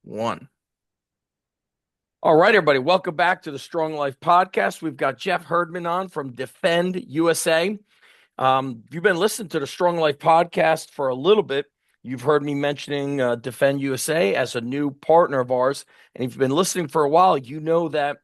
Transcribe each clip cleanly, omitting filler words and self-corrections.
One. All right, everybody. Welcome back to the Strong Life Podcast. We've got Jeff Herdman on from Defend USA. You've been listening to the Strong Life Podcast for a little bit. You've heard me mentioning Defend USA as a new partner of ours. And if you've been listening for a while, you know that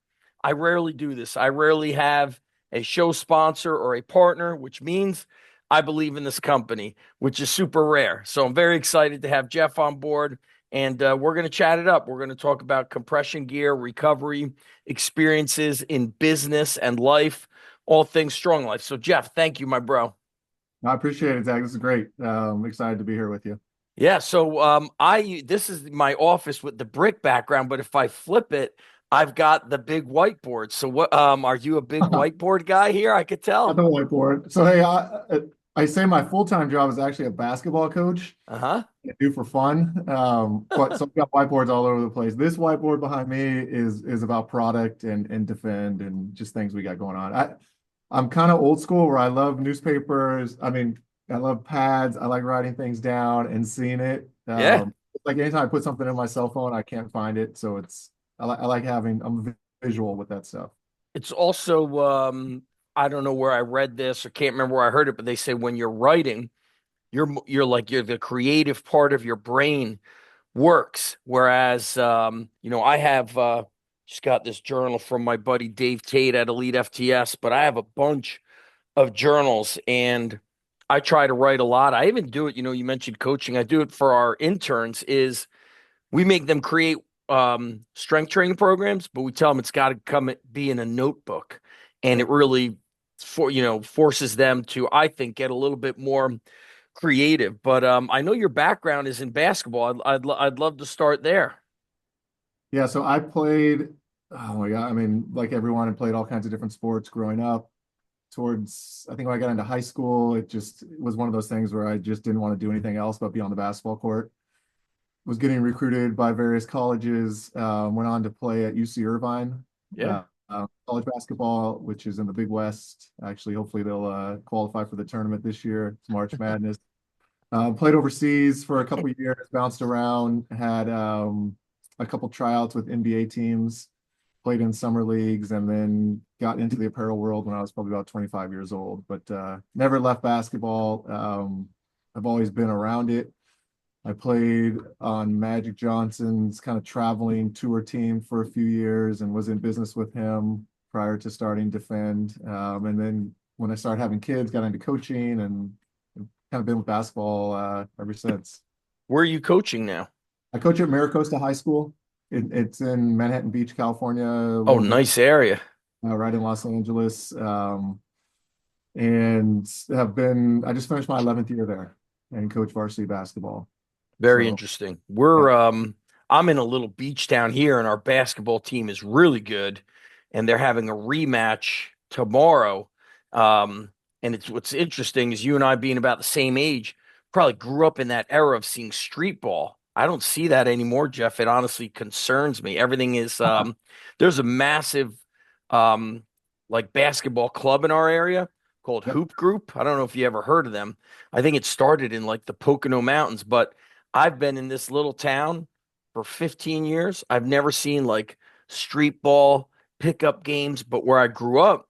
I rarely do this. I rarely have a show sponsor or a partner, which means I believe in this company, which is super rare. So I'm very excited to have Jeff on board. And we're going to chat it up. We're going to talk about compression gear, recovery, experiences in business and life, all things strong life. So, Jeff, thank you, my bro. I appreciate it, Zach. This is great. I'm excited to be here with you. Yeah, so I this is my office with the brick background, but if I flip it, I've got the big whiteboard. So what are you a big Got whiteboard guy here? I could the tell. whiteboard. So, hey, I say my full-time job is actually a basketball coach. Uh-huh. I do for fun. But so I've got whiteboards all over the place. This whiteboard behind me is about product and defend and just things we got going on. I'm kind of old school where I love newspapers. I love pads. I like writing things down and seeing it. Yeah. Like anytime I put something in my cell phone, I can't find it. So I like I'm visual with that stuff. It's also I don't know where I read this or can't remember where I heard it, but they say when you're writing, you're the creative part of your brain works. Whereas, I have just got this journal from my buddy Dave Tate at Elite FTS, but I have a bunch of journals and I try to write a lot. I even do it, you mentioned coaching. I do it for our interns is we make them create strength training programs, but we tell them it's got to be in a notebook. And it really forces them to, I think, get a little bit more creative. But I know your background is in basketball. I'd love to start there. Yeah, so I played, oh my God, like everyone, I played all kinds of different sports growing up. I think when I got into high school, it was one of those things where I just didn't want to do anything else but be on the basketball court. Was getting recruited by various colleges, went on to play at UC Irvine, Yeah. college basketball, which is in the Big West. Actually, hopefully they'll qualify for the tournament this year. It's March Madness. Played overseas for a couple of years, bounced around, had a couple tryouts with NBA teams, played in summer leagues, and then got into the apparel world when I was probably about 25 years old. But never left basketball. I've always been around it. I played on Magic Johnson's kind of traveling tour team for a few years and was in business with him prior to starting Defend. And then when I started having kids, got into coaching and kind of been with basketball ever since. Where are you coaching now? I coach at Maricosta High School. It's in Manhattan Beach, California, a Oh, little bit nice area. right in Los Angeles. I just finished my 11th year there and coach varsity basketball. Very So, interesting. yeah. I'm in a little beach town here, and our basketball team is really good, and they're having a rematch tomorrow. And what's interesting is you and I being about the same age, probably grew up in that era of seeing street ball. I don't see that anymore, Jeff. It honestly concerns me. Everything is there's a massive um like basketball club in our area called Yep. Hoop Group. I don't know if you ever heard of them. I think it started in like the Pocono Mountains, but I've been in this little town for 15 years. I've never seen like street ball pickup games, but where I grew up,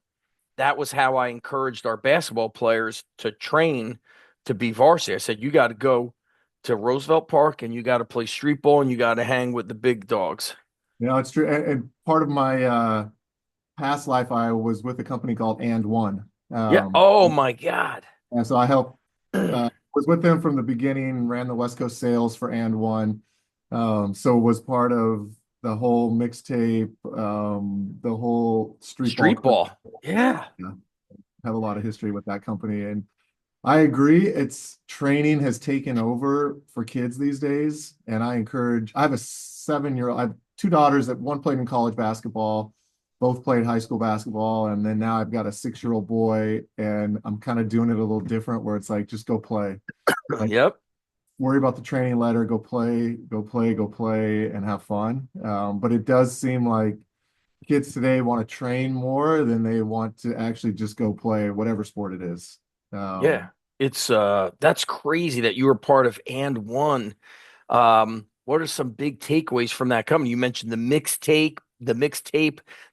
that was how I encouraged our basketball players to train to be varsity. I said, you got to go to Roosevelt Park and you got to play street ball and you got to hang with the big dogs. It's true. And part of my past life, I was with a company called And One. Yeah. Oh my God. And so I helped, was with them from the beginning, ran the West Coast sales for And One. So was part of the whole mixtape, the whole street ball. Street ball. Yeah. Yeah, have a lot of history with that company. And I agree, it's training has taken over for kids these days. And I have a 7-year-old, I have two daughters that one played in college basketball, both played high school basketball. And then now I've got a 6-year-old boy and I'm kind of doing it a little different where it's like, just go play. Like, Yep. worry about the training letter, go play, go play, go play, and have fun. But it does seem like kids today want to train more than they want to actually just go play whatever sport it is. Yeah. Um, It's that's crazy that you were part of and one. what are some big takeaways from that company? You mentioned the mixtape.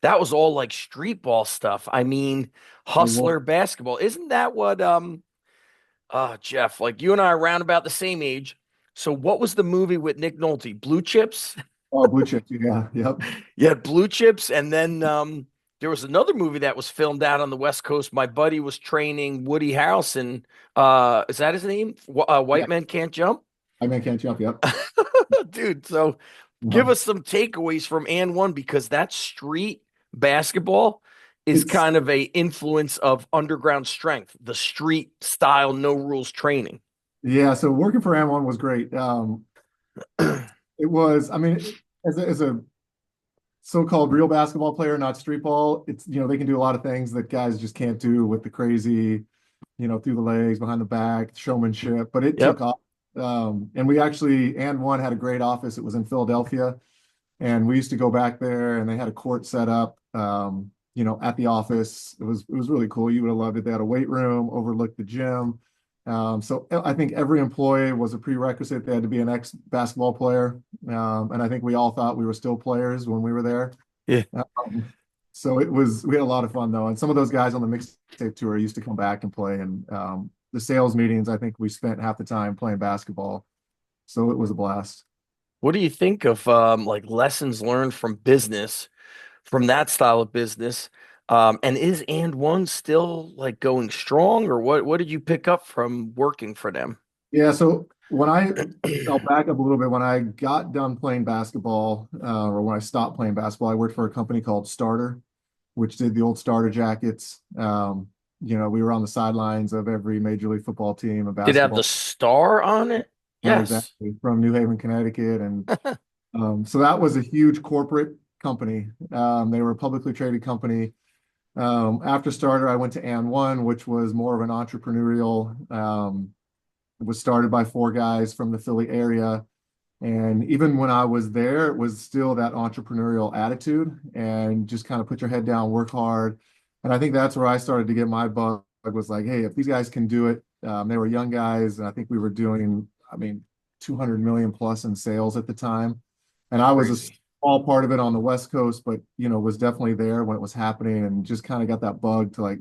That was all like street ball stuff. I mean, Well, hustler basketball. Isn't that what Jeff, like you and I are around about the same age. So what was the movie with Nick Nolte? Blue Chips? oh, blue chips. Yeah. Yep. You had Blue Chips, and then there was another movie that was filmed out on the West Coast. My buddy was training Woody Harrelson. Is that his name? Yeah. White Men Can't Jump? I man can't jump. Yep. Dude, so give Uh-huh. us some takeaways from and one because that street basketball is It's kind of a influence of underground strength, the street style, no rules training. Yeah. So working for M1 was great. It was, I mean, as a so-called real basketball player, not street ball, it's, they can do a lot of things that guys just can't do with the crazy, through the legs, behind the back, showmanship, but it took Yep. off. And we actually, and one had a great office. It was in Philadelphia. And we used to go back there and they had a court set up, at the office. It was really cool. You would have loved it. They had a weight room, overlooked the gym. So I think every employee was a prerequisite. They had to be an ex-basketball player. And I think we all thought we were still players when we were there. Yeah. So we had a lot of fun though. And some of those guys on the mixtape tour used to come back and play. And the sales meetings, I think we spent half the time playing basketball. So it was a blast. What do you think of like lessons learned from business, from that style of business? And is and one still like going strong, or what did you pick up from working for them? Yeah, so I'll back up a little bit. When I got done playing basketball, or when I stopped playing basketball, I worked for a company called Starter, which did the old Starter jackets. We were on the sidelines of every Major League Football team and Did it have the basketball, star on it? Yes. exactly, from New Haven, Connecticut. And so that was a huge corporate company. They were a publicly traded company. After Starter, I went to And One, which was more of an entrepreneurial. It was started by four guys from the Philly area. And even when I was there, it was still that entrepreneurial attitude and just kind of put your head down, work hard. And I think that's where I started to get my bug was like, hey, if these guys can do it, they were young guys. And I think we were doing, I mean, 200 million plus in sales at the time. And I was a Crazy. small part of it on the West Coast, but, was definitely there when it was happening and just kind of got that bug to like,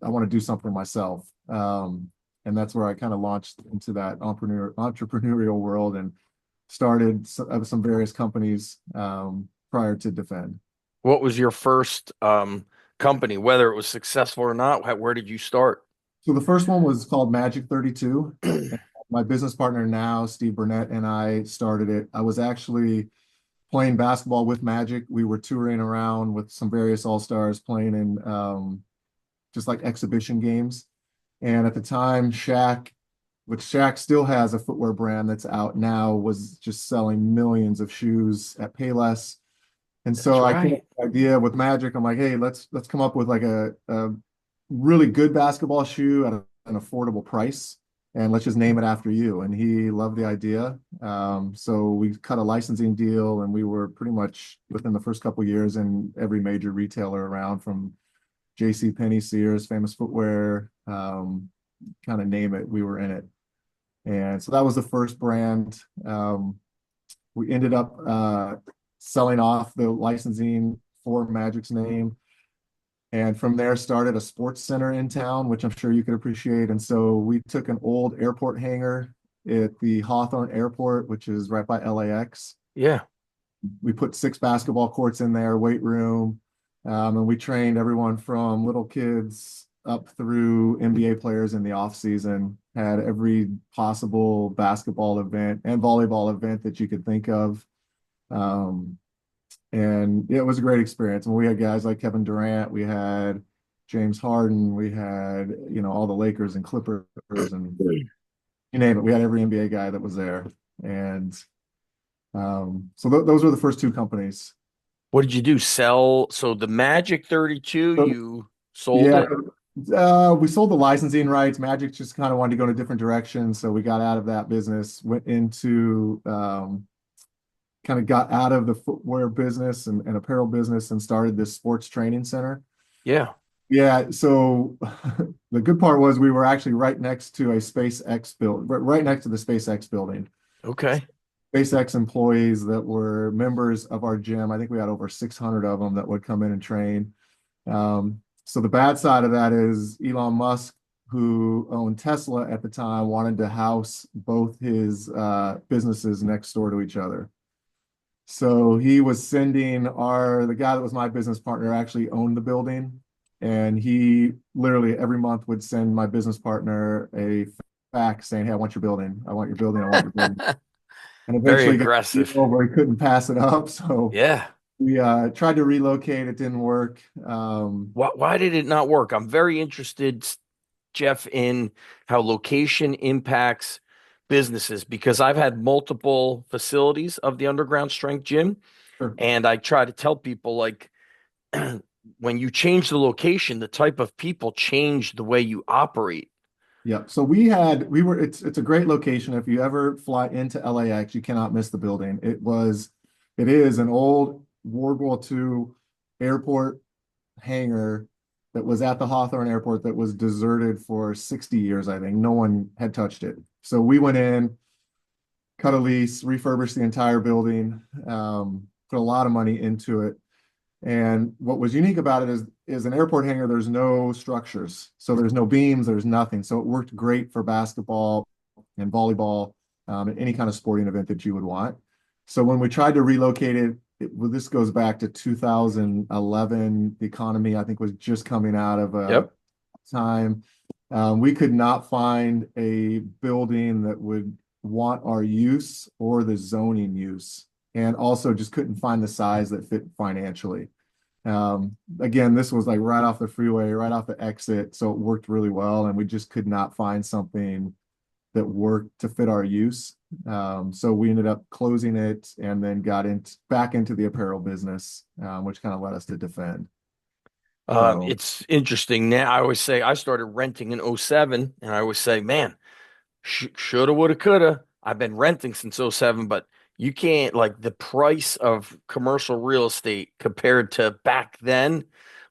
I want to do something myself. And that's where I kind of launched into that entrepreneurial world and started some various companies prior to Defend. What was your first company, whether it was successful or not? Where did you start? So the first one was called Magic 32. And my business partner now, Steve Burnett, and I started it. I was actually playing basketball with Magic. We were touring around with some various all-stars playing in just like exhibition games. And at the time, which Shaq still has a footwear brand that's out now, was just selling millions of shoes at Payless. And That's so I came up right. with the idea with Magic. I'm like, hey, let's come up with like a really good basketball shoe at an affordable price, and let's just name it after you. And he loved the idea. So we cut a licensing deal, and we were pretty much within the first couple of years in every major retailer around, from J.C. Penney, Sears, Famous Footwear, kind of name it, we were in it. And so that was the first brand. We ended up selling off the licensing for Magic's name. And from there started a sports center in town, which I'm sure you could appreciate. And so we took an old airport hangar at the Hawthorne Airport, which is right by LAX. Yeah. We put 6 basketball courts in there, weight room, and we trained everyone from little kids up through NBA players in the off season. Had every possible basketball event and volleyball event that you could think of. Um, and yeah, it was a great experience. And we had guys like Kevin Durant, we had James Harden, we had, all the Lakers and Clippers and you name it. We had every NBA guy that was there. And so those were the first two companies. What did you do? Sell? So the Magic 32, So, you sold yeah, it? we sold the licensing rights. Magic just kind of wanted to go in a different direction. So we got out of that business, went into kind of got out of the footwear business and apparel business and started this sports training center. Yeah. Yeah, so the good part was we were actually right next to a SpaceX build, right next to the SpaceX building. Okay. SpaceX employees that were members of our gym. I think we had over 600 of them that would come in and train. So the bad side of that is Elon Musk, who owned Tesla at the time, wanted to house both his businesses next door to each other. So he was sending the guy that was my business partner actually owned the building. And he literally every month would send my business partner a fax saying, "Hey, I want your building. I want your building. I want your building." And Very eventually got to the aggressive. deal where he couldn't pass it up. So Yeah. we tried to relocate. It didn't work. Why did it not work? I'm very interested, Jeff, in how location impacts businesses because I've had multiple facilities of the underground strength gym, Sure. and I try to tell people like when you change the location, the type of people change the way you operate. Yeah. So it's a great location. If you ever fly into LAX, you cannot miss the building. It is an old World War II airport hangar that was at the Hawthorne Airport that was deserted for 60 years, I think. No one had touched it. So we went in, cut a lease, refurbished the entire building, put a lot of money into it. And what was unique about it is an airport hangar, there's no structures. So there's no beams, there's nothing. So it worked great for basketball and volleyball, and any kind of sporting event that you would want. So when we tried to relocate well, this goes back to 2011. The economy, I think, was just coming out of a Yep. time. We could not find a building that would want our use or the zoning use, and also just couldn't find the size that fit financially. Again, this was like right off the freeway, right off the exit, so it worked really well, and we just could not find something that worked to fit our use. So we ended up closing it and then back into the apparel business, which kind of led us to defend. So It's interesting now. I always say I started renting in '07, and I always say, man, shoulda, woulda, coulda. I've been renting since '07, but you can't like the price of commercial real estate compared to back then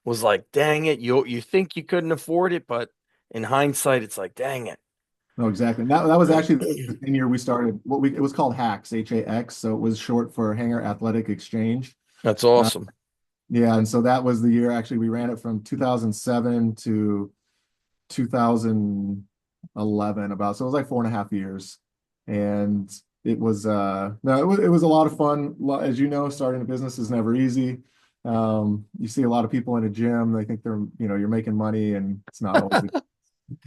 was like, dang it, you think you couldn't afford it, but in hindsight, it's like, dang it. no, exactly. And that was actually the same year we started it was called HAX, HAX. So it was short for Hanger Athletic Exchange. That's Uh, awesome. yeah, and so that was the year actually we ran it from 2007 to 2011 about. So it was like 4.5 years. And it was no, it was a lot of fun. As you know, starting a business is never easy. You see a lot of people in a gym, they think you're making money, and it's not always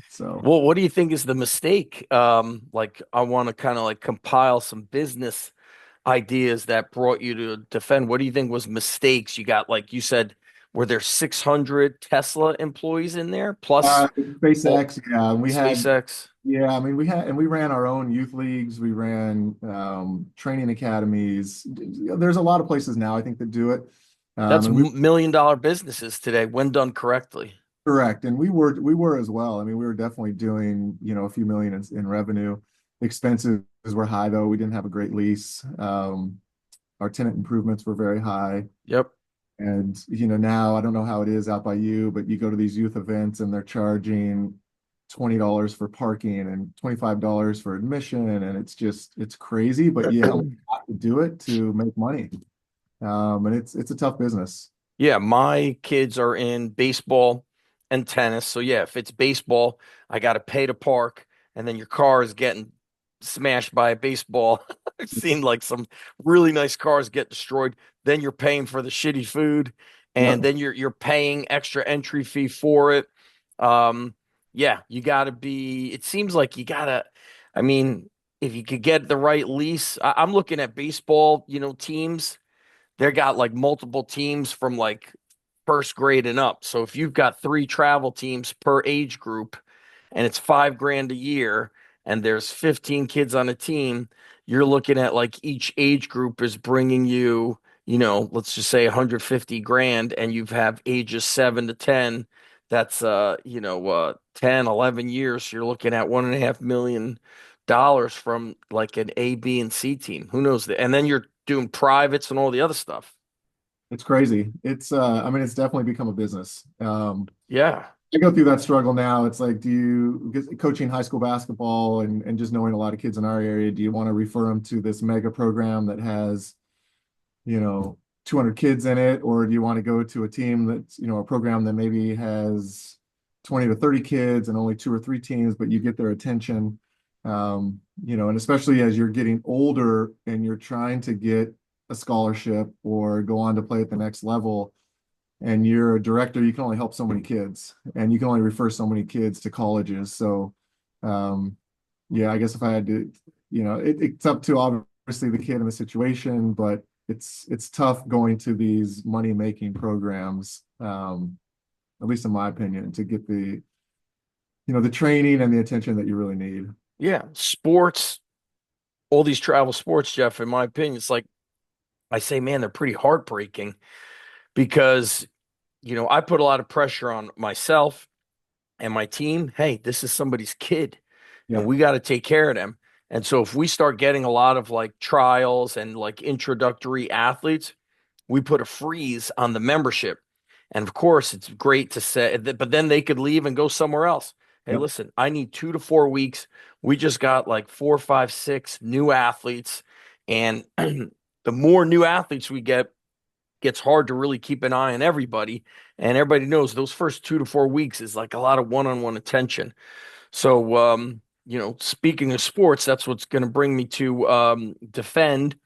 so. Well, what do you think is the mistake? Like I want to kind of like compile some business ideas that brought you to defend. What do you think was mistakes? You got, like you said, were there 600 Tesla employees in there plus all SpaceX, yeah, SpaceX? I mean, we ran our own youth leagues. We ran training academies. There's a lot of places now, I think, that do it. That's And we million-dollar businesses today when done correctly. correct, and we were as well. I mean, we were definitely doing, a few million in revenue. Expenses were high though. We didn't have a great lease. Our tenant improvements were very high. Yep. And now I don't know how it is out by you, but you go to these youth events and they're charging $20 for parking and $25 for admission, and it's crazy, but you have to do it to make money. And it's a tough business. Yeah, my kids are in baseball and tennis. So yeah, if it's baseball, I got to pay to park, and then your car is getting smashed by a baseball. I've seen like some really nice cars get destroyed. Then you're paying for the shitty food, and Yep. then you're paying extra entry fee for it. Um, yeah, you got to be. It seems like you gotta. I mean, if you could get the right lease, I'm looking at baseball, teams. They got like multiple teams from like first grade and up. So if you've got three travel teams per age group and it's 5 grand a year and there's 15 kids on a team, you're looking at like each age group is bringing you, let's just say 150 grand and you have ages 7 to 10. That's 10, 11 years. You're looking at $1.5 million from like an A, B, and C team. Who knows that? And then you're doing privates and all the other stuff. It's crazy. I mean, it's definitely become a business. Yeah. I go through that struggle now. It's like, because coaching high school basketball and just knowing a lot of kids in our area, do you want to refer them to this mega program that has, you know, 200 kids in it, or do you want to go to a team that's, a program that maybe has 20 to 30 kids and only two or three teams, but you get their attention. And especially as you're getting older and you're trying to get a scholarship or go on to play at the next level, and you're a director, you can only help so many kids and you can only refer so many kids to colleges. So, um, yeah, I guess if I had to, it's up to obviously the kid in the situation, but it's tough going to these money making programs, at least in my opinion, to get the training and the attention that you really need. Yeah, sports, all these travel sports, Jeff, in my opinion, it's like I say, man, they're pretty heartbreaking because, I put a lot of pressure on myself and my team. Hey, this is somebody's kid and Yeah. we got to take care of them. And so if we start getting a lot of like trials and like introductory athletes, we put a freeze on the membership. And of course, it's great to say, but then they could leave and go somewhere else. Hey, Yep. listen, I need 2 to 4 weeks. We just got like four, five, six new athletes. And the more new athletes we get, gets hard to really keep an eye on everybody. And everybody knows those first 2 to 4 weeks is like a lot of one-on-one attention. So, speaking of sports, that's what's going to bring me to defend,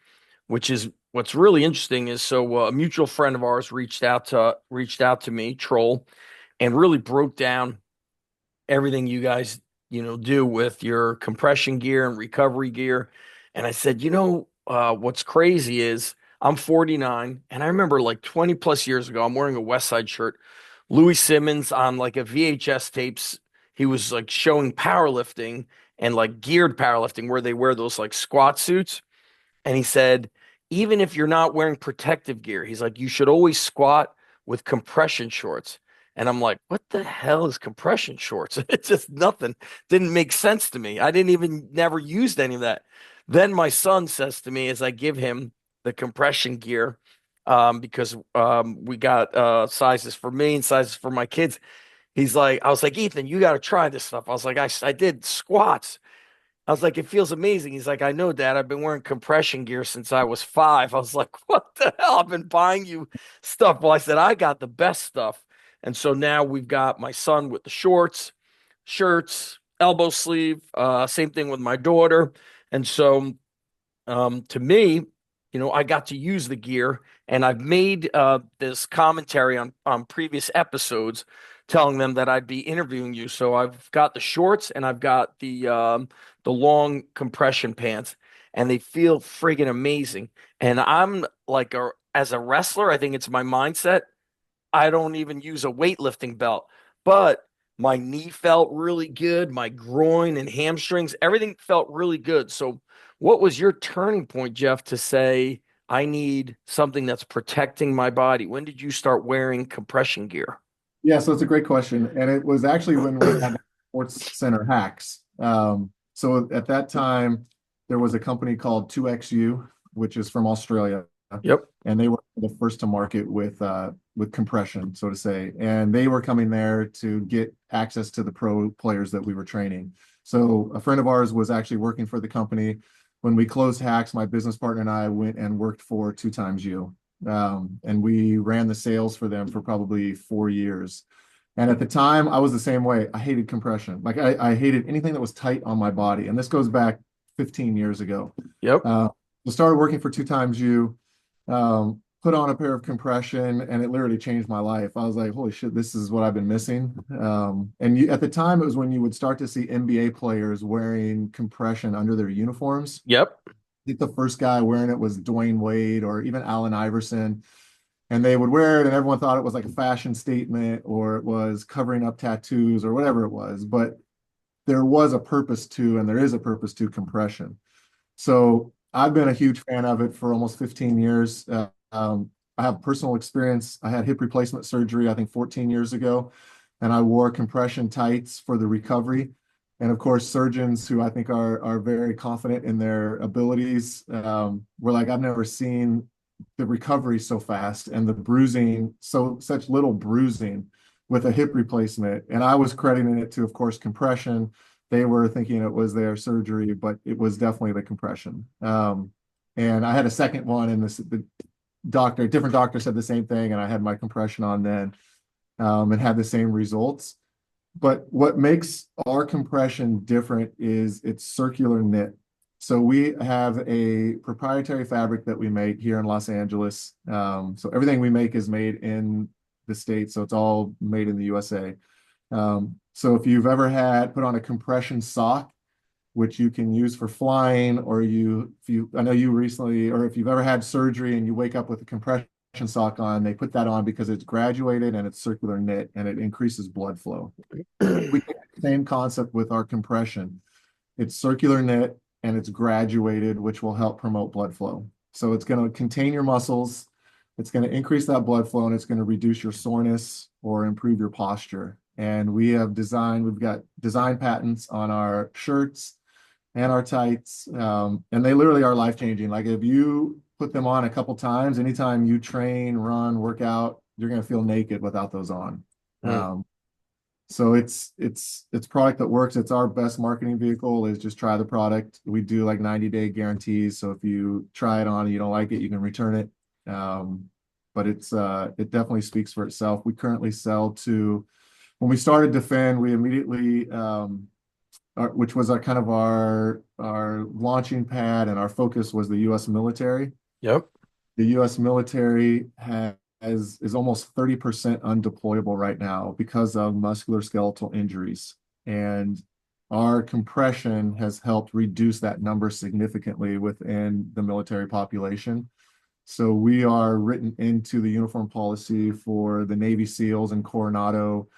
which is what's really interesting is so a mutual friend of ours reached out to me, Troll, and really broke down everything you guys, do with your compression gear and recovery gear. And I said, what's crazy is I'm 49 and I remember like 20 plus years ago, I'm wearing a West Side shirt. Louis Simmons on like a VHS tapes, he was like showing powerlifting and like geared powerlifting where they wear those like squat suits. And he said, even if you're not wearing protective gear, he's like, you should always squat with compression shorts. And I'm like, what the hell is compression shorts? It's just nothing. Didn't make sense to me. I didn't even never used any of that. Then my son says to me as I give him the compression gear, because we got sizes for me and sizes for my kids. He's like, I was like, Ethan, you got to try this stuff. I was like, I did squats. I was like, it feels amazing. He's like, I know, Dad. I've been wearing compression gear since I was 5. I was like, what the hell? I've been buying you stuff. Well, I said, I got the best stuff. And so now we've got my son with the shorts, shirts, elbow sleeve, same thing with my daughter. And so to me, I got to use the gear, and I've made this commentary on previous episodes, telling them that I'd be interviewing you. So I've got the shorts and I've got the long compression pants, and they feel friggin' amazing. And I'm like as a wrestler, I think it's my mindset. I don't even use a weightlifting belt, but my knee felt really good. My groin and hamstrings, everything felt really good. So, what was your turning point, Jeff, to say, I need something that's protecting my body? When did you start wearing compression gear? Yeah, so it's a great question. And it was actually when we had Sports Center hacks. So at that time, there was a company called 2XU, which is from Australia, Yep. and they were the first to market with compression, so to say. And they were coming there to get access to the pro players that we were training. So a friend of ours was actually working for the company. When we closed hacks, my business partner and I went and worked for 2XU. And we ran the sales for them for probably 4 years. And at the time, I was the same way. I hated compression. Like I hated anything that was tight on my body. And this goes back 15 years ago. Yep. I started working for 2XU, put on a pair of compression, and it literally changed my life. I was like, holy shit, this is what I've been missing. At the time, it was when you would start to see NBA players wearing compression under their uniforms. Yep. I think the first guy wearing it was Dwayne Wade or even Allen Iverson. And they would wear it, and everyone thought it was like a fashion statement or it was covering up tattoos or whatever it was. But there was a purpose to, and there is a purpose to compression. So I've been a huge fan of it for almost 15 years. I have personal experience. I had hip replacement surgery, I think 14 years ago, and I wore compression tights for the recovery. And of course, surgeons who I think are very confident in their abilities were like, I've never seen the recovery so fast and the bruising, such little bruising with a hip replacement. And I was crediting it to, of course, compression. They were thinking it was their surgery, but it was definitely the compression. And I had a second one, and the different doctor said the same thing, and I had my compression on then, and had the same results. But what makes our compression different is it's circular knit. So we have a proprietary fabric that we make here in Los Angeles. So everything we make is made in the States, so it's all made in the USA. So if you've ever put on a compression sock, which you can use for flying, or I know you recently, or if you've ever had surgery and you wake up with a compression sock on, they put that on because it's graduated and it's circular knit and it increases blood flow. We take the same concept with our compression. It's circular knit and it's graduated, which will help promote blood flow. So it's going to contain your muscles, it's going to increase that blood flow, and it's going to reduce your soreness or improve your posture. And we've got design patents on our shirts and our tights. And they literally are life-changing. Like if you put them on a couple times, anytime you train, run, work out, you're going to feel naked without those on. Mm. So it's product that works. It's our best marketing vehicle is just try the product. We do like 90-day guarantees. So if you try it on and you don't like it, you can return it. But it definitely speaks for itself. We currently sell to, when we started Defend, we immediately, which was our launching pad, and our focus was the U.S. military. Yep. The U.S. military is almost 30% undeployable right now because of musculoskeletal injuries. And our compression has helped reduce that number significantly within the military population. So we are written into the uniform policy for the Navy SEALs and Coronado.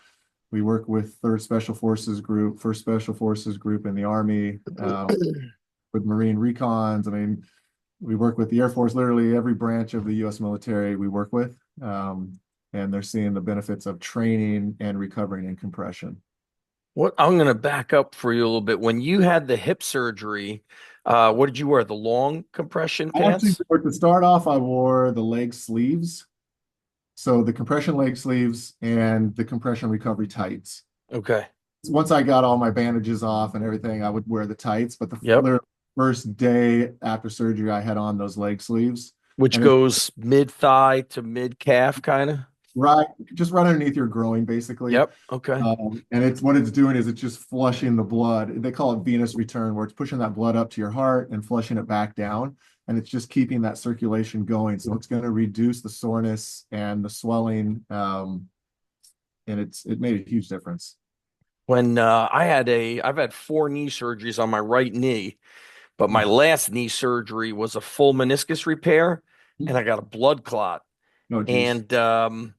We work with 3rd Special Forces Group, 1st Special Forces Group in the Army, with Marine Recons. I mean, we work with the Air Force, literally every branch of the U.S. military we work with. And they're seeing the benefits of training and recovering in compression. What I'm going to back up for you a little bit. When you had the hip surgery, what did you wear? The long compression I actually, pants? to start off, I wore the leg sleeves. So the compression leg sleeves and the compression recovery tights. Okay. Once I got all my bandages off and everything, I would wear the tights. But Yep. the first day after surgery, I had on those leg sleeves. Which And it's goes mid thigh to mid calf, kind of. just right underneath your groin, basically. Yep. Okay. And what it's doing is it's just flushing the blood. They call it venous return, where it's pushing that blood up to your heart and flushing it back down. And it's just keeping that circulation going. So it's going to reduce the soreness and the swelling. And it made a huge difference. When I've had 4 knee surgeries on my right knee, but my Mm. last knee surgery was a full meniscus repair, and I got a blood clot. Oh, geez. And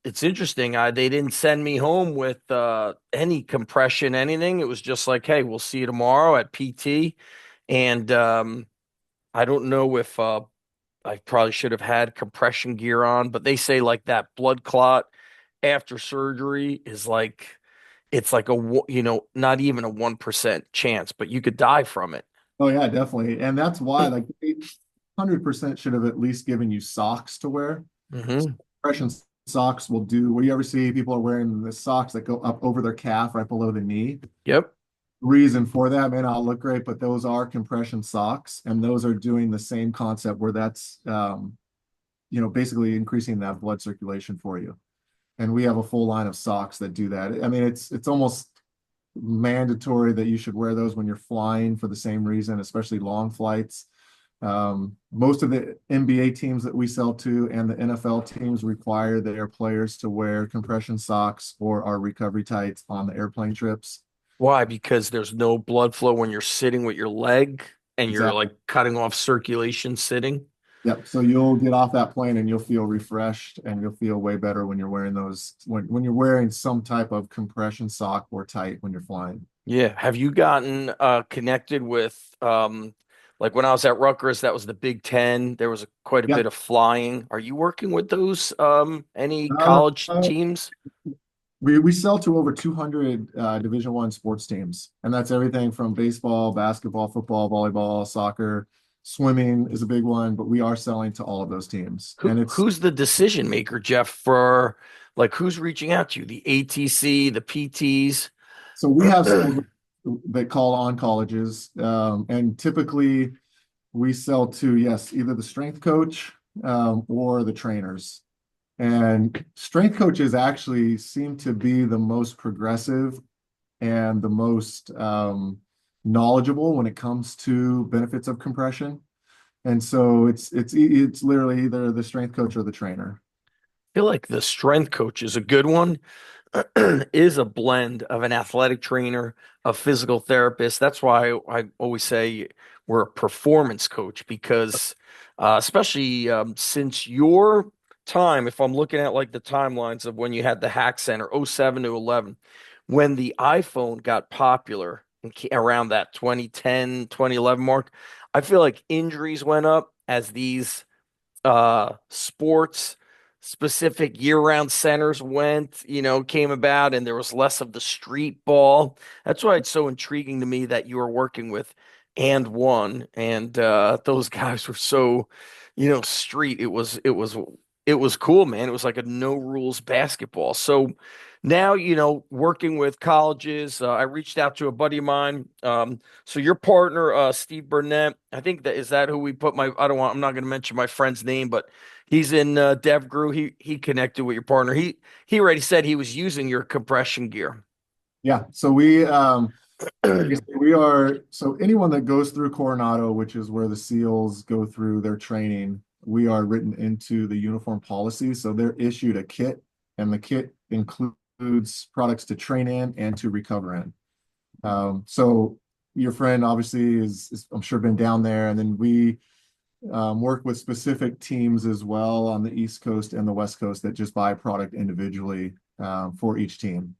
it's interesting. They didn't send me home with any compression, anything. It was just like, hey, we'll see you tomorrow at PT. And I don't know if I probably should have had compression gear on, but they say like that blood clot after surgery is like it's like not even a 1% chance, but you could die from it. Oh, yeah, definitely. And that's why, like, 100% should have at least given you socks to wear. Hmm. Compression socks will do. Where you ever see people are wearing the socks that go up over their calf right below the knee? Yep. Reason for that may not look great, but those are compression socks, and those are doing the same concept where that's basically increasing that blood circulation for you. And we have a full line of socks that do that. I mean, it's almost mandatory that you should wear those when you're flying for the same reason, especially long flights. Most of the NBA teams that we sell to and the NFL teams require their players to wear compression socks or our recovery tights on the airplane trips. Why? Because there's no blood flow when you're sitting with your leg and you're Exactly. like cutting off circulation sitting. Yep. So you'll get off that plane and you'll feel refreshed and you'll feel way better when you're wearing when you're wearing some type of compression sock or tight when you're flying. Yeah. Have you gotten connected with like when I was at Rutgers, that was the Big Ten. There was quite a bit Yep. of flying. Are you working with those any Uh, college uh, teams? we sell to over 200 Division I sports teams, and that's everything from baseball, basketball, football, volleyball, soccer. Swimming is a big one, but we are selling to all of those teams. And it's Who's the decision maker, Jeff, for like who's reaching out to you? The ATC, the PTs? so we have schools that call on colleges, and typically we sell to, yes, either the strength coach or the trainers. And strength coaches actually seem to be the most progressive and the most knowledgeable when it comes to benefits of compression. And so it's literally either the strength coach or the trainer. I feel like the strength coach is a good one, is a blend of an athletic trainer, a physical therapist. That's why I always say we're a performance coach because, especially since your time, if I'm looking at like the timelines of when you had the Hack Center, '07 to 11, when the iPhone got popular around that 2010, 2011 mark, I feel like injuries went up as these sports specific year-round centers came about and there was less of the street ball. That's why it's so intriguing to me that you were working with and one and those guys were so, street. It was cool, man. It was like a no rules basketball. So now, working with colleges, I reached out to a buddy of mine. So your partner, Steve Burnett, I think that is that who we put I'm not going to mention my friend's name, but he's in DevGru. He connected with your partner. He already said he was using your compression gear. Yeah. So we are, so anyone that goes through Coronado, which is where the SEALs go through their training, we are written into the uniform policy. So they're issued a kit, and the kit includes products to train in and to recover in. So your friend obviously is I'm sure been down there, and then we work with specific teams as well on the East Coast and the West Coast that just buy product individually for each team.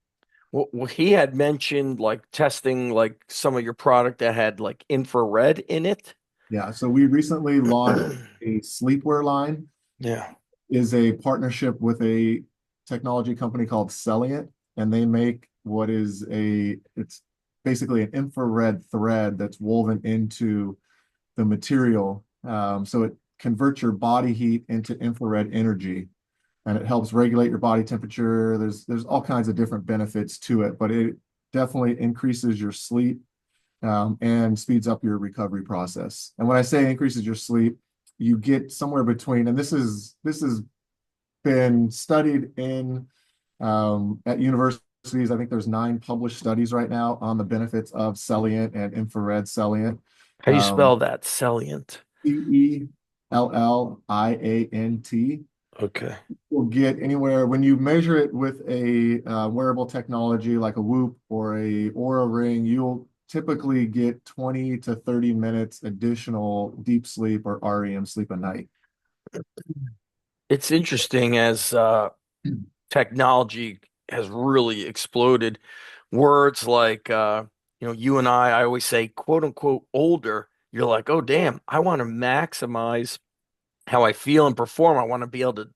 Well, he had mentioned like testing like some of your product that had like infrared in it. Yeah, so we recently launched a sleepwear line. Yeah. Is a partnership with a technology company called Celliant, and they make it's basically an infrared thread that's woven into the material. So it converts your body heat into infrared energy, and it helps regulate your body temperature. There's all kinds of different benefits to it, but it definitely increases your sleep and speeds up your recovery process. And when I say increases your sleep, you get somewhere between, and this is been studied in at universities. I think there's 9 published studies right now on the benefits of Celliant and infrared Celliant. How do you Um, spell that? Salient. Celliant Okay. will get anywhere when you measure it with a wearable technology like a Whoop or a Aura Ring. You'll typically get 20 to 30 minutes additional deep sleep or REM sleep a night. It's interesting as technology has really exploded. Words like you and I always say quote unquote older. You're like, oh damn, I want to maximize how I feel and perform. I want to be able to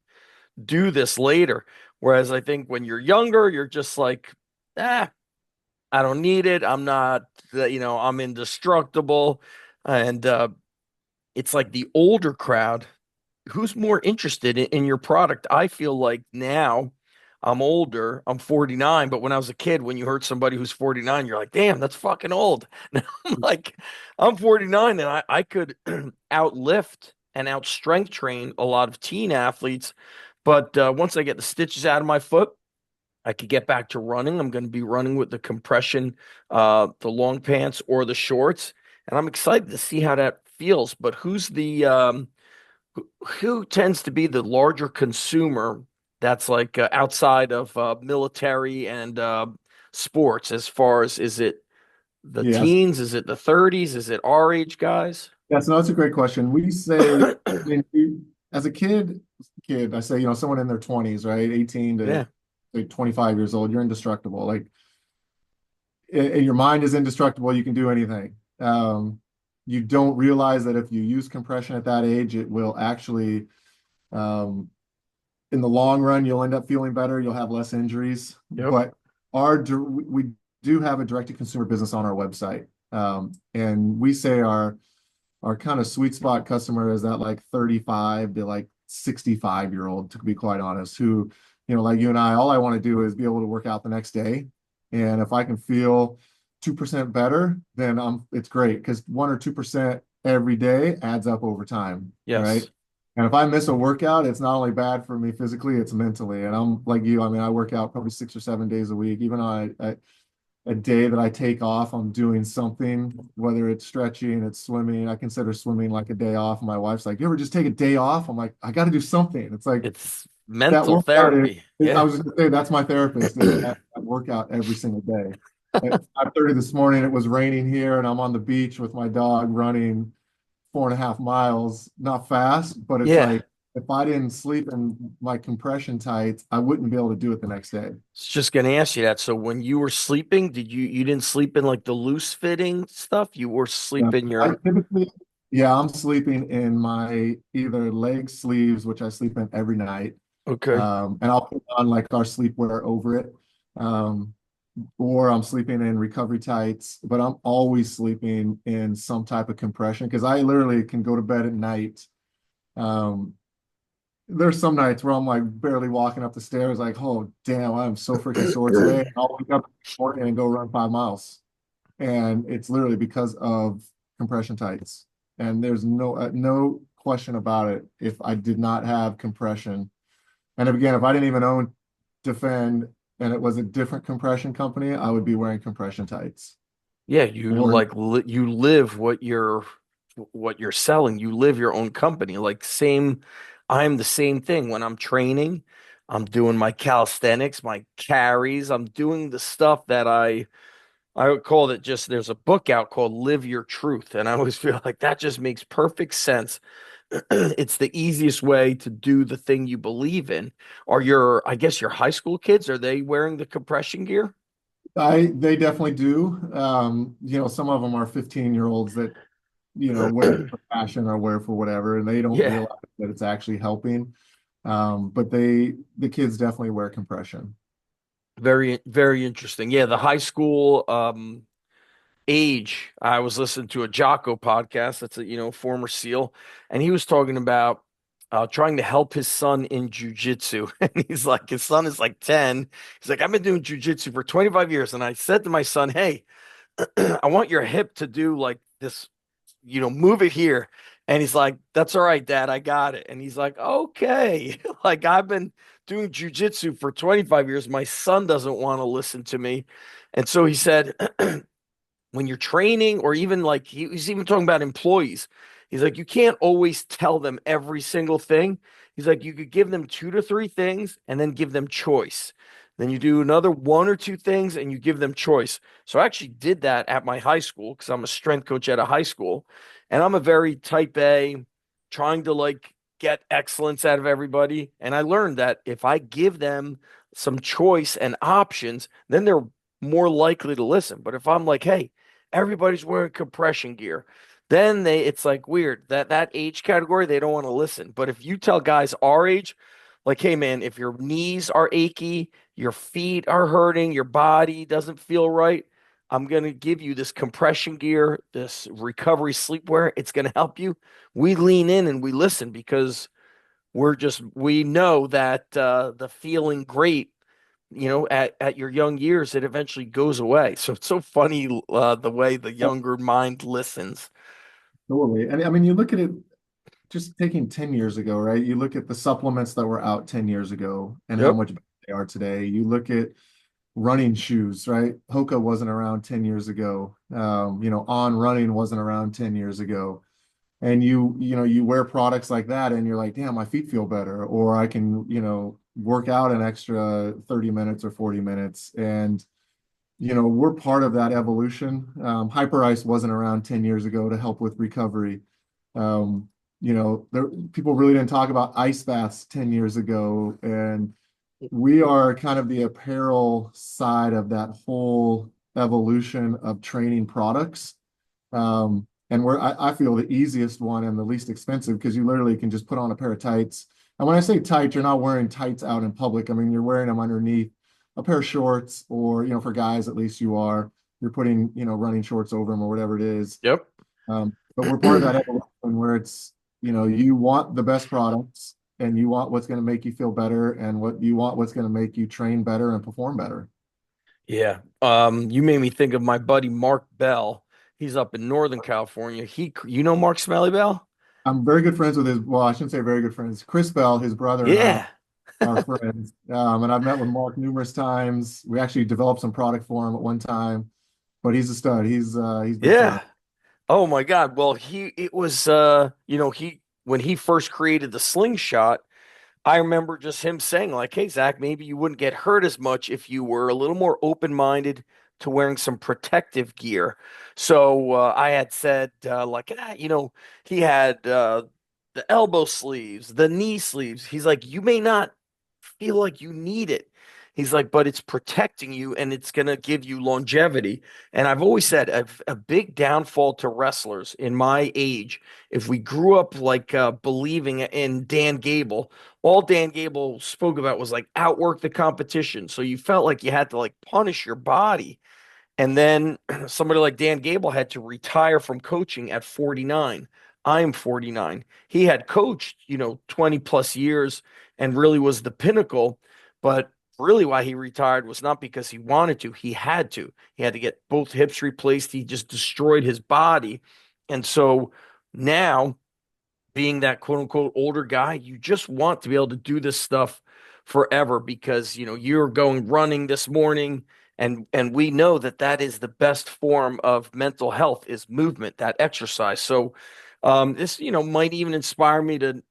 do this later. Whereas I think when you're younger, you're just like, ah, I don't need it. I'm not, I'm indestructible. And it's like the older crowd who's more interested in your product. I feel like now I'm older, I'm 49, but when I was a kid, when you heard somebody who's 49, you're like, damn, that's fucking old. Now I'm like, I'm 49 and I could outlift and out strength train a lot of teen athletes. But once I get the stitches out of my foot, I could get back to running. I'm going to be running with the compression, the long pants or the shorts. And I'm excited to see how that feels. But who tends to be the larger consumer that's like outside of military and sports as far as is it the Yes. teens? Is it the 30s? Is it our age guys? Yes, no, that's a great question. We say, as a kid, I say, someone in their 20s, right? 18 to Yeah. say 25 years old, you're indestructible. Like, your mind is indestructible. You can do anything. You don't realize that if you use compression at that age, it will actually, um, in the long run, you'll end up feeling better. You'll have less injuries. Yep. But we do have a direct-to-consumer business on our website. And we say our kind of sweet spot customer is that like 35 to like 65-year-old, to be quite honest, who, like you and I, all I want to do is be able to work out the next day. And if I can feel 2% better, then it's great, because 1 or 2% every day adds up over time, right? Yes. And if I miss a workout, it's not only bad for me physically, it's mentally. And I'm like you, I mean, I work out probably 6 or 7 days a week. Even on a day that I take off, I'm doing something, whether it's stretching, it's swimming. I consider swimming like a day off. My wife's like, you ever just take a day off? I'm like, I got to do something. It's like It's that mental workout therapy. I Yeah. was going to say, that's my therapist, is that workout every single day. At 5:30 this morning, it was raining here, and I'm on the beach with my dog running 4.5 miles. Not fast, but it's Yeah. like if I didn't sleep in my compression tights, I wouldn't be able to do it the next day. It's just gonna ask you that. So when you were sleeping, you didn't sleep in like the loose fitting stuff? You were Yeah, sleeping I your typically, yeah, I'm sleeping in my either leg sleeves, which I sleep in every night, okay. and I'll put on like our sleepwear over it, um, or I'm sleeping in recovery tights, but I'm always sleeping in some type of compression, because I literally can go to bed at night. Um, there's some nights where I'm like barely walking up the stairs, like, oh damn, I'm so freaking sore today. And I'll wake up in the morning and go run 5 miles, and it's literally because of compression tights. And there's no question about it. If I did not have compression, and again, if I didn't even own Defend and it was a different compression company, I would be wearing compression tights. Yeah, you Or like you live what you're selling. You live your own company. Like same, I'm the same thing when I'm training. I'm doing my calisthenics, my carries. I'm doing the stuff that I would call it just there's a book out called Live Your Truth. And I always feel like that just makes perfect sense. It's the easiest way to do the thing you believe in. Are I guess your high school kids, are they wearing the compression gear? they definitely do. Some of them are 15-year-olds that, wear for fashion or wear for whatever, and they don't Yeah, realize that it's actually helping. But the kids definitely wear compression. very, very interesting. Yeah, the high school age. I was listening to a Jocko podcast. That's a former SEAL, and he was talking about trying to help his son in jujitsu. And he's like, his son is like 10. He's like, I've been doing jujitsu for 25 years, and I said to my son, hey, I want your hip to do like this, move it here. And he's like, that's all right, Dad, I got it. And he's like, okay. Like I've been doing jujitsu for 25 years. My son doesn't want to listen to me. And so he said, when you're training, or even like he's even talking about employees, he's like, you can't always tell them every single thing. He's like, you could give them two to three things and then give them choice. Then you do another one or two things and you give them choice. So I actually did that at my high school because I'm a strength coach at a high school, and I'm a very type A, trying to like get excellence out of everybody. And I learned that if I give them some choice and options, then they're more likely to listen. But if I'm like, hey, everybody's wearing compression gear, then it's like weird that age category, they don't want to listen. But if you tell guys our age, like, hey man, if your knees are achy, your feet are hurting, your body doesn't feel right, I'm gonna give you this compression gear, this recovery sleepwear. It's gonna help you. We lean in and we listen because we know that the feeling great, at your young years, it eventually goes away. So it's so funny the way the younger mind listens. Totally. And I mean, you look at it just taking 10 years ago, right? You look at the supplements that were out 10 years ago and how Yep. much better they are today. You look at running shoes, right? Hoka wasn't around 10 years ago. On running wasn't around 10 years ago. And you wear products like that and you're like, damn, my feet feel better, or I can, work out an extra 30 minutes or 40 minutes. And, we're part of that evolution. Hyper Ice wasn't around 10 years ago to help with recovery. People really didn't talk about ice baths 10 years ago. And we are kind of the apparel side of that whole evolution of training products. And I feel the easiest one and the least expensive, because you literally can just put on a pair of tights. And when I say tights, you're not wearing tights out in public. I mean, you're wearing them underneath a pair of shorts, or, for guys, at least you're putting, running shorts over them or whatever it is. Yep. but we're part of that evolution where it's, you want the best products and you want what's going to make you feel better and what you want what's going to make you train better and perform better. Yeah. You made me think of my buddy Mark Bell. He's up in Northern California. You know Mark Smelly Bell? I'm very good friends with well, I shouldn't say very good friends. Chris Bell, his brother, and I Yeah. are friends. And I've met with Mark numerous times. We actually developed some product for him at one time, but he's a stud. He's big time. Yeah. Oh my God. Well, it was he when he first created the slingshot, I remember just him saying, like, hey, Zach, maybe you wouldn't get hurt as much if you were a little more open-minded to wearing some protective gear. So I had said, he had the elbow sleeves, the knee sleeves. He's like, you may not feel like you need it. He's like, but it's protecting you and it's going to give you longevity. And I've always said a big downfall to wrestlers in my age, if we grew up like believing in Dan Gable, all Dan Gable spoke about was like outwork the competition. So you felt like you had to like punish your body. And then somebody like Dan Gable had to retire from coaching at 49. I'm 49. He had coached, 20 plus years and really was the pinnacle. But really, why he retired was not because he wanted to, he had to. He had to get both hips replaced. He just destroyed his body. And so now, being that quote unquote older guy, you just want to be able to do this stuff forever because you're going running this morning and we know that that is the best form of mental health is movement, that exercise. So this might even inspire me to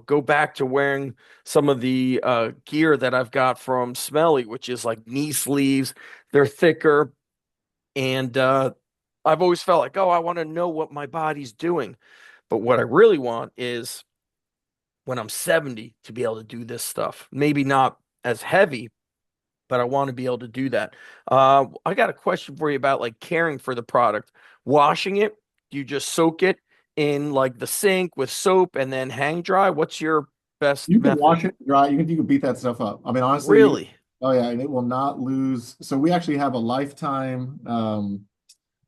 go back to wearing some of the gear that I've got from Smelly, which is like knee sleeves. They're thicker and I've always felt like, oh, I want to know what my body's doing. But what I really want is when I'm 70 to be able to do this stuff. Maybe not as heavy, but I want to be able to do that. I got a question for you about like caring for the product. Washing it, do you just soak it in like the sink with soap and then hang dry? What's your best You can method? wash it dry. You can beat that stuff up. I mean, honestly, Really? oh yeah, and it will not lose. So we actually have a lifetime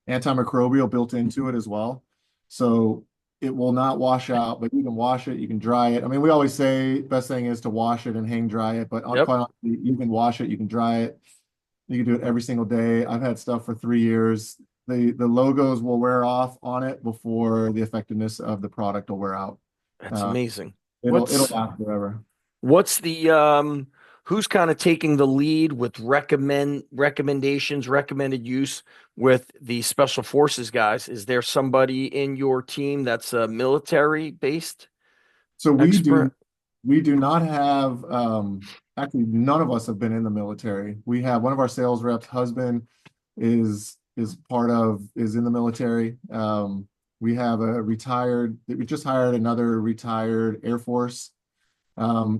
antimicrobial built into it as well. So it will not wash out, but you can wash it, you can dry it. I mean, we always say best thing is to wash it and hang dry it, but Yep. quite honestly, you can wash it, you can dry it. You can do it every single day. I've had stuff for 3 years. The logos will wear off on it before the effectiveness of the product will wear out. That's Uh, amazing. it'll What's last forever. What's the who's kind of taking the lead with recommendations, recommended use with the special forces guys? Is there somebody in your team that's a military based So expert? we do not have actually none of us have been in the military. We have one of our sales reps' husband is in the military. We have we just hired another retired Air Force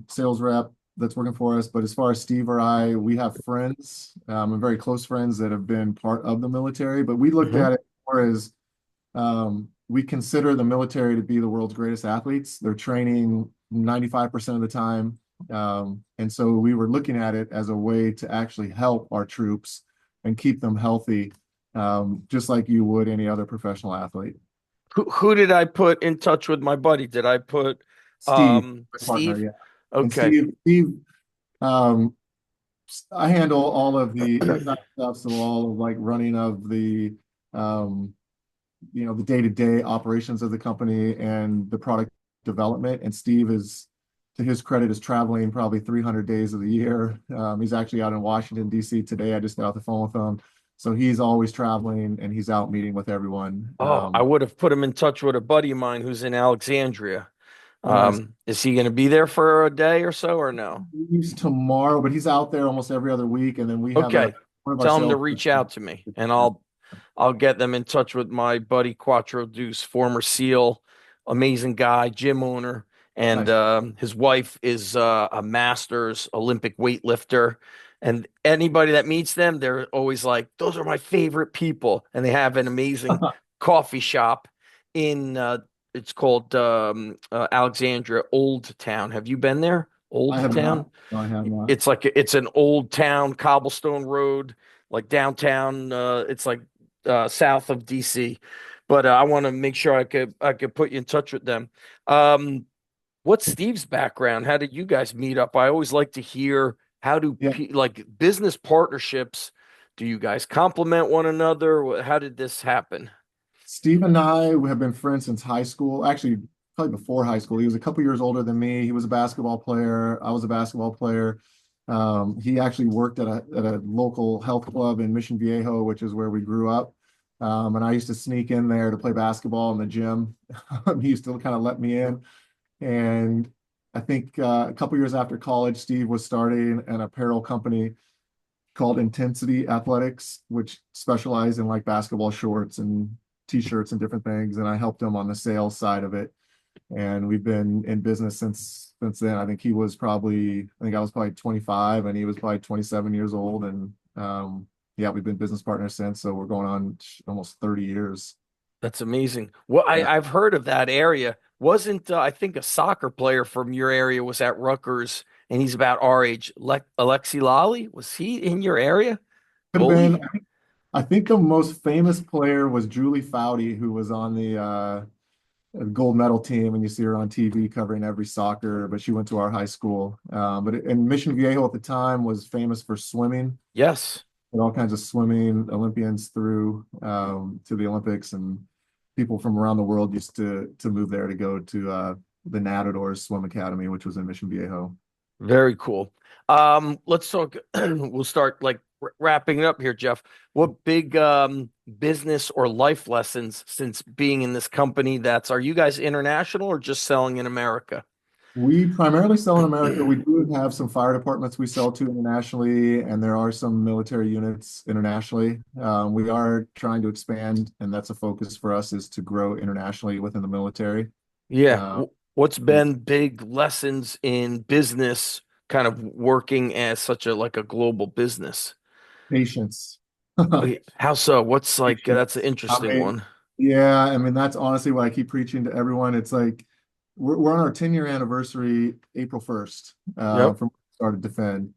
sales rep that's working for us. But as far as Steve or I, we have friends and very close friends that have been part of the military. But we looked Hmm. at it more as we consider the military to be the world's greatest athletes. They're training 95% of the time. And so we were looking at it as a way to actually help our troops and keep them healthy, just like you would any other professional athlete. Who did I put in touch with my buddy? Did I put Steve, my partner, Steve? yeah. And Okay. Um, I handle all of the inside stuff, so all of like running of um, the day-to-day operations of the company and the product development. And Steve is, to his credit, is traveling probably 300 days of the year. He's actually out in Washington, D.C. today. I just got off the phone with him. So he's always traveling and he's out meeting with everyone. Oh, I would have put him in touch with a buddy of mine who's in Alexandria. Oh, nice. Is he going to be there for a day or so or no? He's tomorrow, but he's out there almost every other week. And then we have Okay. one of our Tell him to sales. reach out to me and I'll get them in touch with my buddy Quattro Deuce, former SEAL, amazing guy, gym owner, and Nice. his wife is a Masters Olympic weightlifter. And anybody that meets them, they're always like, "Those are my favorite people." And they have an amazing coffee shop in it's called Alexandria Old Town. Have you been there? I Old have Town? not. No, I have not. It's like it's an old town, cobblestone road, like downtown. It's like south of DC. but I want to make sure I could put you in touch with them. Um, what's Steve's background? How did you guys meet up? I always like to hear how do Yeah. like business partnerships, do you guys complement one another? How did this happen? Steve and I have been friends since high school. Actually, probably before high school. He was a couple years older than me. He was a basketball player. I was a basketball player. He actually worked at a local health club in Mission Viejo, which is where we grew up. And I used to sneak in there to play basketball in the gym. He used to kind of let me in. And I think a couple years after college, Steve was starting an apparel company called Intensity Athletics, which specialize in like basketball shorts and t-shirts and different things. And I helped him on the sales side of it. And we've been in business since then. I think I was probably 25 and he was probably 27 years old. And yeah, we've been business partners since. So we're going on almost 30 years. That's amazing. Well, Yeah. I've heard of that area. Wasn't I think a soccer player from your area was at Rutgers, and he's about our age. Alexi Lally, was he in your area? Could have been. Goalie? I think the most famous player was Julie Foudy, who was on the gold medal team, and you see her on TV covering every soccer, but she went to our high school. And Mission Viejo at the time was famous for swimming, Yes. and all kinds of swimming Olympians through to the Olympics, and people from around the world used to move there to go to the Nadadors Swim Academy, which was in Mission Viejo. Very cool. Let's talk. We'll start like wrapping it up here, Jeff. What big business or life lessons since being in this company are you guys international or just selling in America? We primarily sell in America. We do have some fire departments we sell to internationally, and there are some military units internationally. We are trying to expand, and that's a focus for us is to grow internationally within the military. Yeah. Uh, What's been big lessons in business, kind of working as such a like a global business? Patience. How so? What's like that's an Patience. I interesting mean, one. yeah, I mean, that's honestly what I keep preaching to everyone. It's like we're on our 10-year anniversary, April 1st, Yep. from when we started Defend.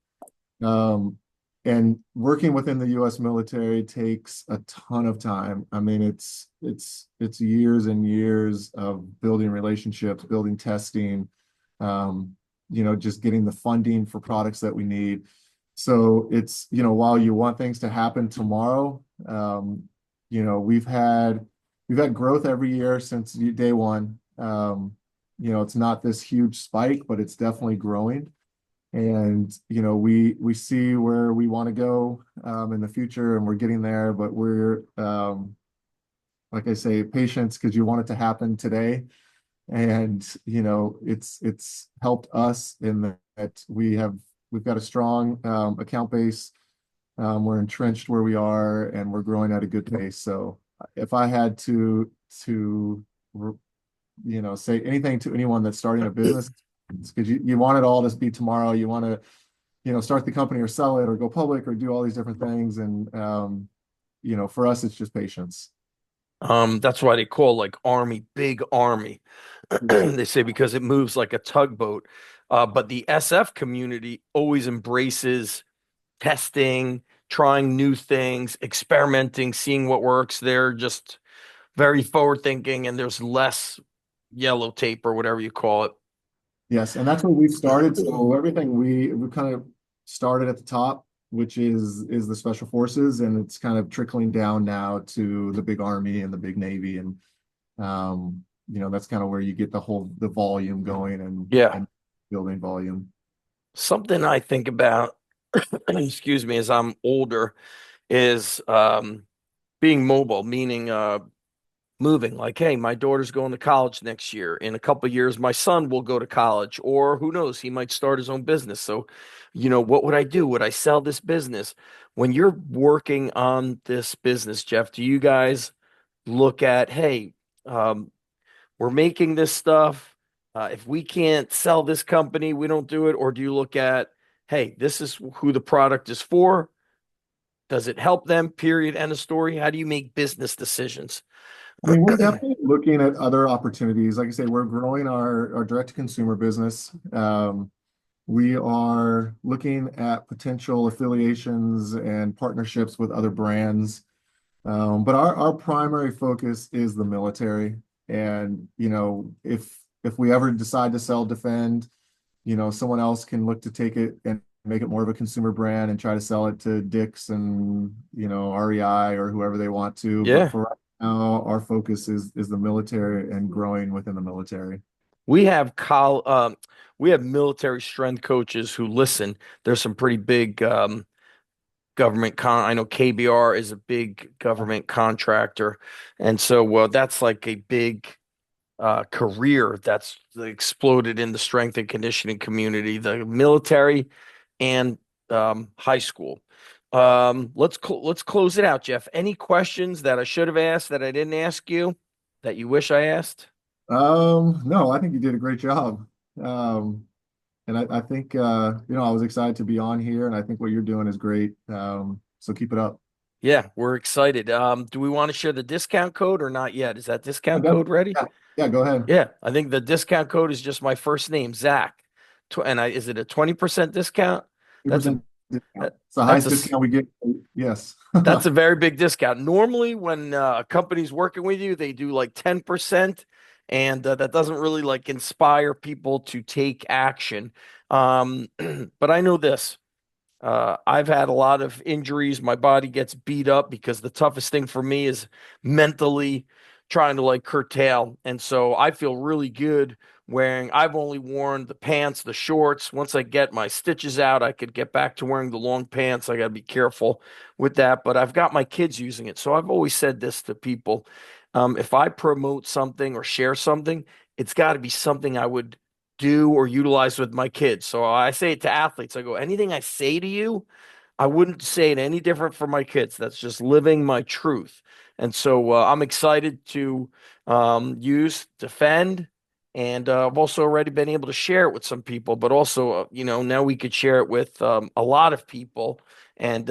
Um, and working within the U.S. military takes a ton of time. I mean, it's years and years of building relationships, building testing, just getting the funding for products that we need. So it's, while you want things to happen tomorrow, you know, we've had we've had growth every year since day one. It's not this huge spike, but it's definitely growing. And we see where we want to go in the future, and we're getting there. But we're like I say, patience because you want it to happen today. And it's helped us in that we've got a strong account base. We're entrenched where we are, and we're growing at a good pace. So if I had to say anything to anyone that's starting a business, because you want it all to be tomorrow. You want to, start the company or sell it or go public or do all these different things. And, for us, it's just patience. That's why they call like army, big army. They say because it moves like a tugboat. But the SF community always embraces testing, trying new things, experimenting, seeing what works. They're just very forward thinking, and there's less yellow tape or whatever you call Yes. And that's where we've started. So everything we kind of started at the top, which is the special forces, and it's kind of trickling down now to the big army and the big navy. And that's kind of where you get the volume going Yeah. and building volume. Something I think about, excuse me, as I'm older is being mobile, meaning moving. Like, hey, my daughter's going to college next year. In a couple of years, my son will go to college, or who knows, he might start his own business. So, what would I do? Would I sell this business? When you're working on this business, Jeff, do you guys look at, hey, um, we're making this stuff. If we can't sell this company, we don't do it. Or do you look at, hey, this is who the product is for? Does it help them? Period. End of story. How do you make business decisions? I mean, we're definitely looking at other opportunities. Like I say, we're growing our direct-to-consumer business. We are looking at potential affiliations and partnerships with other brands. But our primary focus is the military. And, if we ever decide to sell Defend, someone else can look to take it and make it more of a consumer brand and try to sell it to Dick's and, REI or whoever they want to. But Yeah. for right now, our focus is the military and growing within the military. We have we have military strength coaches who listen. There's some pretty big I know KBR is a big government contractor, and so that's like a big career that's exploded in the strength and conditioning community, the military and high school. Let's close it out, Jeff. Any questions that I should have asked that I didn't ask you that you wish I asked? No, I think you did a great job. Um, and I think, I was excited to be on here, and I think what you're doing is great. So keep it up. Yeah, we're excited. Do we want to share the discount code or not yet? Is that Oh, discount code definitely. ready? Yeah, yeah, go ahead. Yeah, I think the discount code is just my first name, Zach. Is it a 20% discount? That's a 2% discount. It's the that's highest a discount we get. Yes. that's a very big discount. Normally, when a company's working with you, they do like 10%, and that doesn't really like inspire people to take action. But I know this. I've had a lot of injuries. My body gets beat up because the toughest thing for me is mentally trying to like curtail. And so I feel really good I've only worn the pants, the shorts. Once I get my stitches out, I could get back to wearing the long pants. I got to be careful with that. But I've got my kids using it. So I've always said this to people. If I promote something or share something, it's got to be something I would do or utilize with my kids. So I say it to athletes. I go, anything I say to you, I wouldn't say it any different for my kids. That's just living my truth. And so I'm excited to use Defend. And I've also already been able to share it with some people, but also, now we could share it with a lot of people. And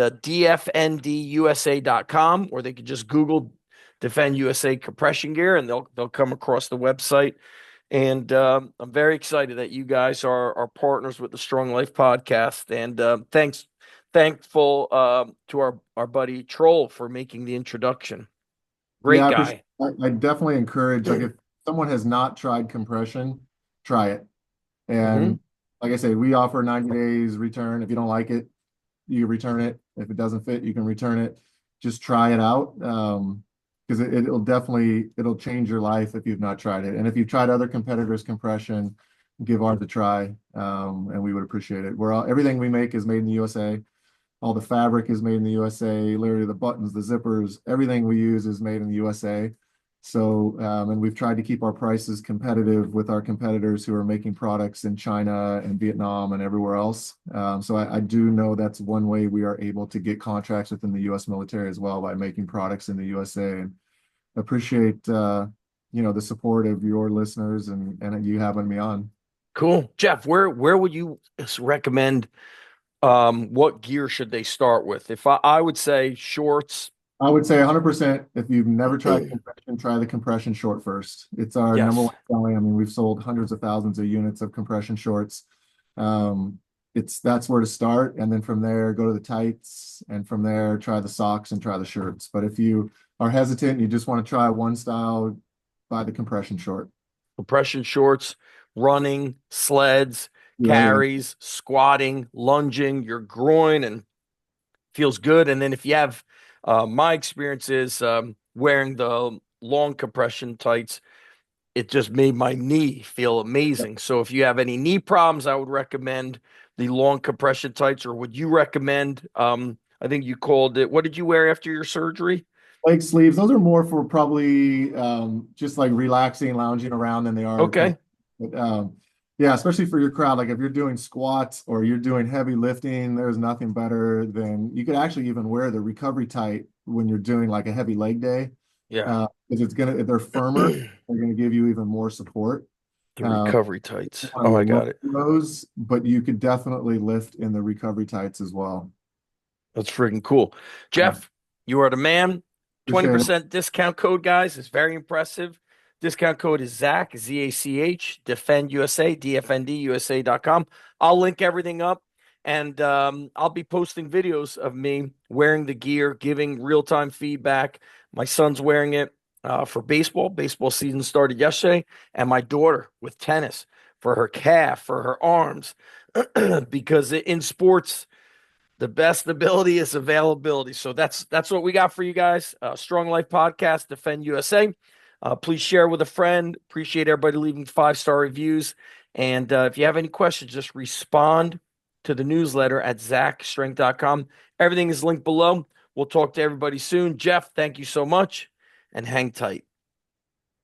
dfndusa.com, or they could just Google Defend USA compression gear and they'll come across the website. And I'm very excited that you guys are partners with the Strong Life podcast. And thankful to our buddy Troll for making the introduction. Yeah, Great I appreciate. guy. I definitely encourage, like, if someone has not tried compression, try it. Hmm. And like I say, we offer 90 days return. If you don't like it, you return it. If it doesn't fit, you can return it. Just try it out. Because it'll change your life if you've not tried it. And if you've tried other competitors' compression, give ours a try. And we would appreciate it. Everything we make is made in the USA. All the fabric is made in the USA. Literally the buttons, the zippers, everything we use is made in the USA. So, and we've tried to keep our prices competitive with our competitors who are making products in China and Vietnam and everywhere else. So I do know that's one way we are able to get contracts within the U.S. military as well, by making products in the USA. And appreciate, the support of your listeners and you having me on. Cool. Jeff, where would you recommend what gear should they start with? If I would say shorts. I would say 100%. If you've never tried compression, try the compression short first. It's our number Yes. one selling. I mean, we've sold hundreds of thousands of units of compression shorts. Um, that's where to start, and then from there go to the tights, and from there try the socks and try the shirts. But if you are hesitant and you just want to try one style, buy the compression short. Compression shorts, running, sleds, Yeah, yeah. carries, squatting, lunging, your groin and feels good. And then if you have my experience is wearing the long compression tights, it just made my knee feel amazing. So if you have any knee problems, I would recommend the long compression tights, or would you recommend I think you called it, what did you wear after your surgery? Leg sleeves, those are more for probably just like relaxing, lounging around than they are Okay. but, yeah, especially for your crowd. Like if you're doing squats or you're doing heavy lifting, there's nothing better than you could actually even wear the recovery tight when you're doing like a heavy leg day. Yeah. Because they're firmer, they're gonna give you even more support. The Um, recovery you tights. want Oh, to I lower got it. those, but you could definitely lift in the recovery tights as well. That's freaking cool. Yeah, Jeff, you are the man. appreciate it. 20% discount code, guys. It's very impressive. Discount code is Zach, ZACH, Defend USA, DFNDUSA.com. I'll link everything up. And I'll be posting videos of me wearing the gear, giving real-time feedback. My son's wearing it for baseball. Baseball season started yesterday, and my daughter with tennis for her calf, for her arms, because in sports, the best ability is availability. So that's what we got for you guys. Strong Life Podcast, Defend USA. Please share with a friend. Appreciate everybody leaving 5-star reviews. And if you have any questions, just respond to the newsletter at zachstrength.com. Everything is linked below. We'll talk to everybody soon. Jeff, thank you so much, and hang tight.